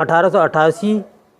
1888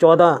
14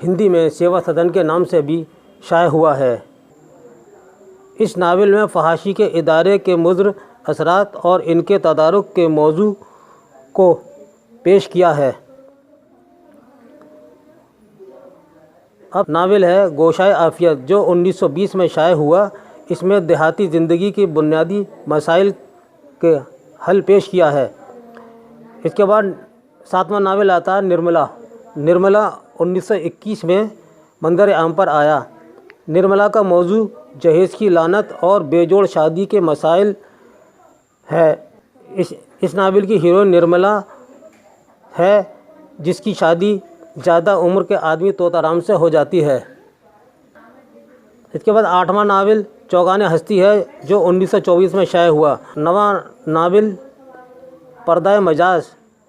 ہندی میں سیوا سدن کے نام سے بھی شائع ہوا ہے۔ اس ناول میں فحاشی کے ادارے کے مضر اثرات اور ان کے تدارک کے موضوع کو پیش کیا ہے۔ اب ناول ہے گوشۂ عافیت، جو 1920 میں شائع ہوا۔ اس میں دیہاتی زندگی کی بنیادی مسائل کے حل پیش کیا ہے۔ اس کے بعد 7واں ناول آتا ہے نرملا۔ نرملا 1921 میں منظر عام پر آیا۔ نرملا کا موضوع جہیز کی لعنت اور بے جوڑ شادی کے مسائل ہے۔ اس ناول کی ہیروئن نرملا ہے، جس کی شادی زیادہ عمر کے آدمی طوطا رام سے ہو جاتی ہے۔ اس کے بعد 8واں ناول چوگان ہستی ہے، جو 1924 میں شائع ہوا۔ 9واں ناول پردہ مجاز،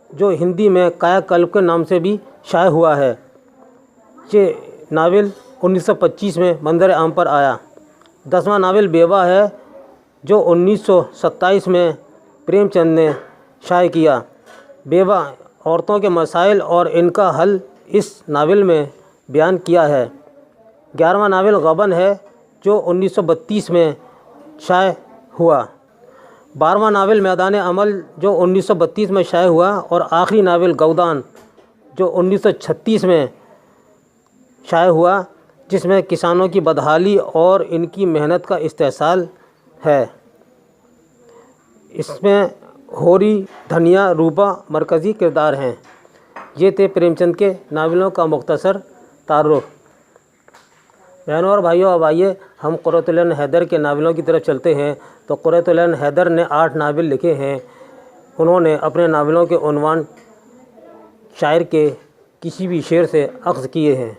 جو ہندی میں کایا کلپ کے نام سے بھی شائع ہوا ہے۔ یہ ناول 1925 میں منظر عام پر آیا۔ 10واں ناول بیوہ ہے، جو 1927 میں پریم چند نے شائع کیا۔ بیوہ عورتوں کے مسائل اور ان کا حل اس ناول میں بیان کیا ہے۔ 11واں ناول غبن ہے، جو 1932 میں شائع ہوا۔ 12واں ناول میدان عمل، جو 1932 میں شائع ہوا، اور آخری ناول گودان، جو 1936 میں شائع ہوا، جس میں کسانوں کی بدحالی اور ان کی محنت کا استحصال ہے۔ اس میں ہوری، دھنیا، روپا مرکزی کردار ہیں۔ یہ تھے پریم چند کے ناولوں کا مختصر تعارف۔ بہنوں اور بھائیوں، اب آئیے ہم قرۃ العین حیدر کے ناولوں کی طرف چلتے ہیں۔ تو قرۃ العین حیدر نے 8 ناول لکھے ہیں۔ انہوں نے اپنے ناولوں کے عنوان شاعر کے کسی بھی شعر سے اخذ کیے ہیں۔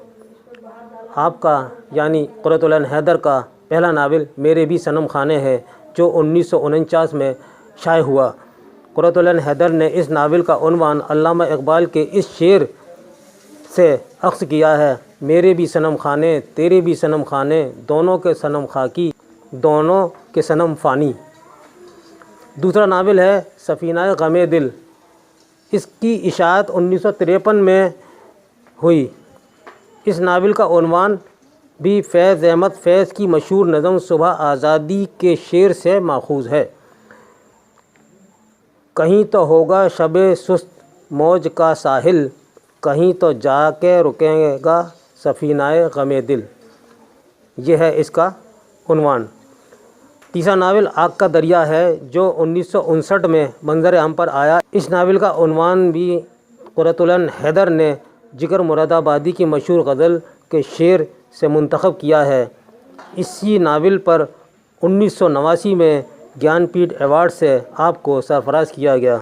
آپ کا یعنی قرۃ العین حیدر کا پہلا ناول میرے بھی صنم خانے ہے، جو 1949 میں شائع ہوا۔ قرۃ العین حیدر نے اس ناول کا عنوان علامہ اقبال کے اس شعر سے اخذ کیا ہے: میرے بھی صنم خانے تیرے بھی صنم خانے، دونوں کے صنم خاکی دونوں کے صنم فانی۔ دوسرا ناول ہے سفینہ غم دل۔ اس کی اشاعت 1953 میں ہوئی۔ اس ناول کا عنوان بھی فیض احمد فیض کی مشہور نظم صبح آزادی کے شعر سے ماخوذ ہے: کہیں تو ہوگا شب سست موج کا ساحل، کہیں تو جا کے رکے گا سفینہ غم دل۔ یہ ہے اس کا عنوان۔ تیسرا ناول آگ کا دریا ہے، جو 1959 میں منظر عام پر آیا۔ اس ناول کا عنوان بھی قرۃ العین حیدر نے جگر مراد آبادی کی مشہور غزل کے شعر سے منتخب کیا ہے۔ اسی ناول پر 1989 میں گیان پیٹھ ایوارڈ سے آپ کو سرفراز کیا گیا۔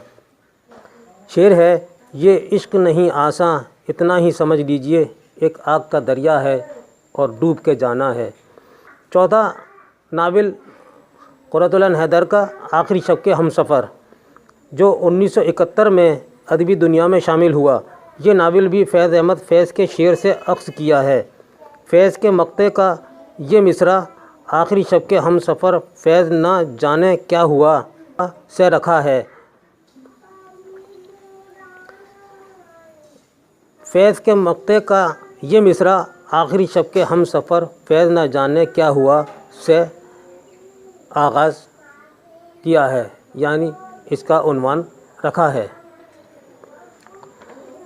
شعر ہے: یہ عشق نہیں آساں اتنا ہی سمجھ لیجئے، ایک آگ کا دریا ہے اور ڈوب کے جانا ہے۔ چوتھا ناول قرۃ العین حیدر کا آخری شب کے ہمسفر، جو 1971 میں ادبی دنیا میں شامل ہوا۔ یہ ناول بھی فیض احمد فیض کے شعر سے اخذ کیا ہے۔ فیض کے مقطع کا یہ مصرع آخری شب کے ہمسفر فیض نہ جانے کیا ہوا سے رکھا ہے۔ فیض کے مقطع کا یہ مصرع آخری شب کے ہمسفر فیض نہ جانے کیا ہوا سے آغاز کیا ہے، یعنی اس کا عنوان رکھا ہے۔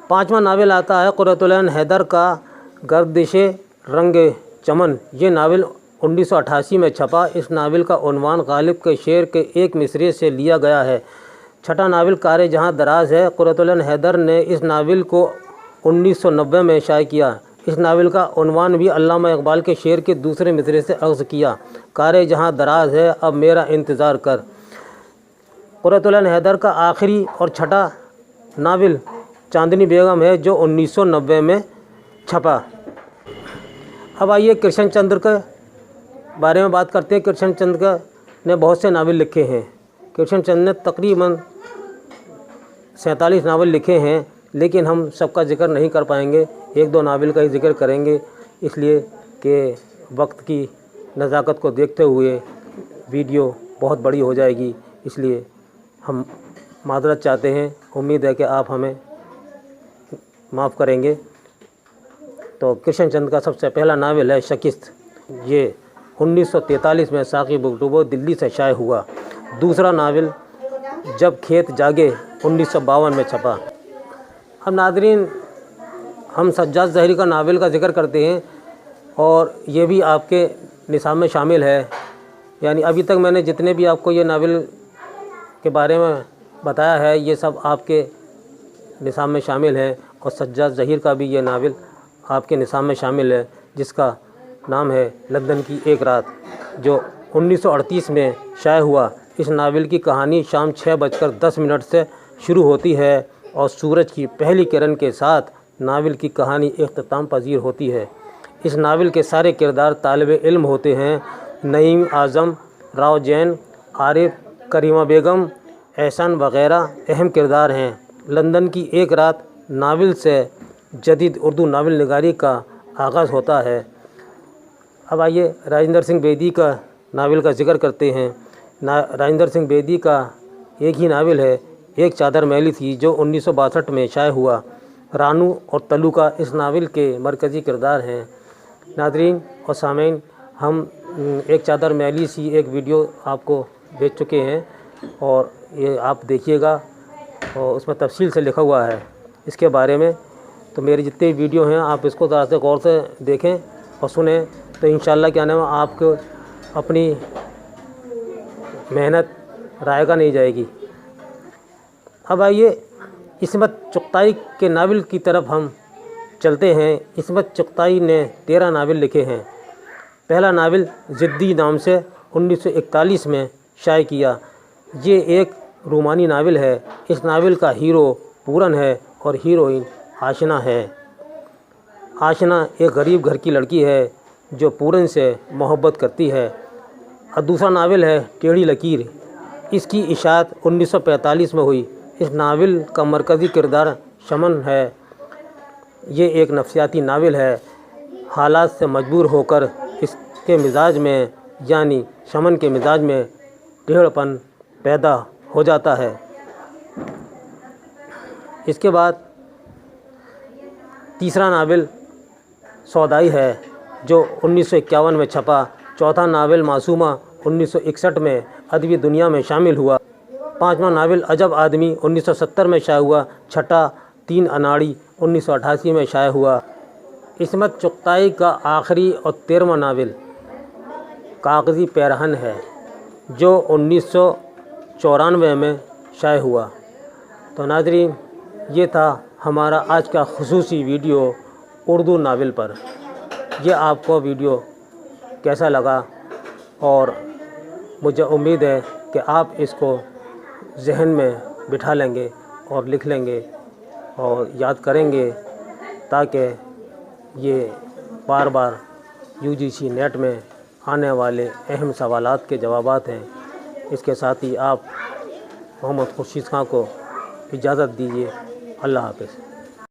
5واں ناول آتا ہے قرۃ العین حیدر کا گردش رنگ چمن۔ یہ ناول 1988 میں چھپا۔ اس ناول کا عنوان غالب کے شعر کے ایک مصرعے سے لیا گیا ہے۔ چھٹا ناول کار جہاں دراز ہے۔ قرۃ العین حیدر نے اس ناول کو 1990 میں شائع کیا۔ اس ناول کا عنوان بھی علامہ اقبال کے شعر کے دوسرے مصرعے سے اخذ کیا: کار جہاں دراز ہے اب میرا انتظار کر۔ قرۃ العین حیدر کا آخری اور چھٹا ناول چاندنی بیگم ہے، جو 1990 میں چھپا۔ اب آئیے کرشن چندر کے بارے میں بات کرتے ہیں۔ کرشن چندر نے بہت سے ناول لکھے ہیں۔ کرشن چندر نے تقریباً 47 ناول لکھے ہیں، لیکن ہم سب کا ذکر نہیں کر پائیں گے۔ 1-2 ناول کا ہی ذکر کریں گے، اس لیے کہ وقت کی نزاکت کو دیکھتے ہوئے ویڈیو بہت بڑی ہو جائے گی، اس لیے ہم معذرت چاہتے ہیں۔ امید ہے کہ آپ ہمیں معاف کریں گے۔ تو کرشن چند کا سب سے پہلا ناول ہے شکست، یہ 1943 میں ساقی بک ڈپو دلی سے شائع ہوا۔ دوسرا ناول جب کھیت جاگے 1952 میں چھپا۔ اب ناظرین، ہم سجاد ظاہری کا ناول کا ذکر کرتے ہیں اور یہ بھی آپ کے نصاب میں شامل ہے، یعنی ابھی تک میں نے جتنے بھی آپ کو یہ ناول کے بارے میں بتایا ہے یہ سب آپ کے نصاب میں شامل ہے، اور سجاد ظہیر کا بھی یہ ناول آپ کے نصاب میں شامل ہے جس کا نام ہے لندن کی ایک رات، جو 1938 میں شائع ہوا۔ اس ناول کی کہانی شام 6:10 سے شروع ہوتی ہے اور سورج کی پہلی کرن کے ساتھ ناول کی کہانی اختتام پذیر ہوتی ہے۔ اس ناول کے سارے کردار طالب علم ہوتے ہیں۔ نعیم اعظم، راؤ جین، عارف، کریمہ بیگم، احسان وغیرہ اہم کردار ہیں۔ لندن کی ایک رات ناول سے جدید اردو ناول نگاری کا آغاز ہوتا ہے۔ اب آئیے راجندر سنگھ بیدی کا ناول کا ذکر کرتے ہیں۔ راجندر سنگھ بیدی کا ایک ہی ناول ہے ایک چادر میلی تھی، جو 1962 میں شائع ہوا۔ رانو اور تلوکا اس ناول کے مرکزی کردار ہیں۔ ناظرین اور سامعین، ہم ایک چادر میلی سی ایک ویڈیو آپ کو بھیج چکے ہیں اور یہ آپ دیکھیے گا، اور اس میں تفصیل سے لکھا ہوا ہے اس کے بارے میں۔ تو میری جتنے ویڈیو ہیں آپ اس کو ذرا سے غور سے دیکھیں اور سنیں، تو انشاءاللہ کیا نام ہے آپ کو اپنی محنت رائے گا نہیں جائے گی۔ اب آئیے عصمت چغتائی کے ناول کی طرف ہم چلتے ہیں۔ عصمت چغتائی نے 13 ناول لکھے ہیں۔ پہلا ناول ضدی نام سے 1941 میں شائع کیا۔ یہ ایک رومانی ناول ہے۔ اس ناول کا ہیرو پورن ہے اور ہیروئن آشنا ہے۔ آشنا ایک غریب گھر کی لڑکی ہے جو پورن سے محبت کرتی ہے۔ اور دوسرا ناول ہے ٹیڑھی لکیر۔ اس کی اشاعت 1945 میں ہوئی۔ اس ناول کا مرکزی کردار شمن ہے۔ یہ ایک نفسیاتی ناول ہے۔ حالات سے مجبور ہو کر اس کے مزاج میں یعنی شمن کے مزاج میں ٹیڑھ پن پیدا ہو جاتا ہے۔ اس کے بعد تیسرا ناول سودائی ہے جو 1951 میں چھپا۔ چوتھا ناول معصومہ 1961 میں ادبی دنیا میں شامل ہوا۔ پانچواں ناول عجب آدمی 1970 میں شائع ہوا۔ چھٹا تین اناڑی 1988 میں شائع ہوا۔ عصمت چغتائی کا آخری اور 13واں ناول کاغذی پیرہن ہے جو 1994 میں شائع ہوا۔ تو ناظرین، یہ تھا ہمارا آج کا خصوصی ویڈیو اردو ناول پر۔ یہ آپ کو ویڈیو کیسا لگا، اور مجھے امید ہے کہ آپ اس کو ذہن میں بٹھا لیں گے اور لکھ لیں گے اور یاد کریں گے، تاکہ یہ بار بار UGC نیٹ میں آنے والے اہم سوالات کے جوابات ہیں۔ اس کے ساتھ ہی آپ محمد خورشید خان کو اجازت دیجیے۔ اللہ حافظ۔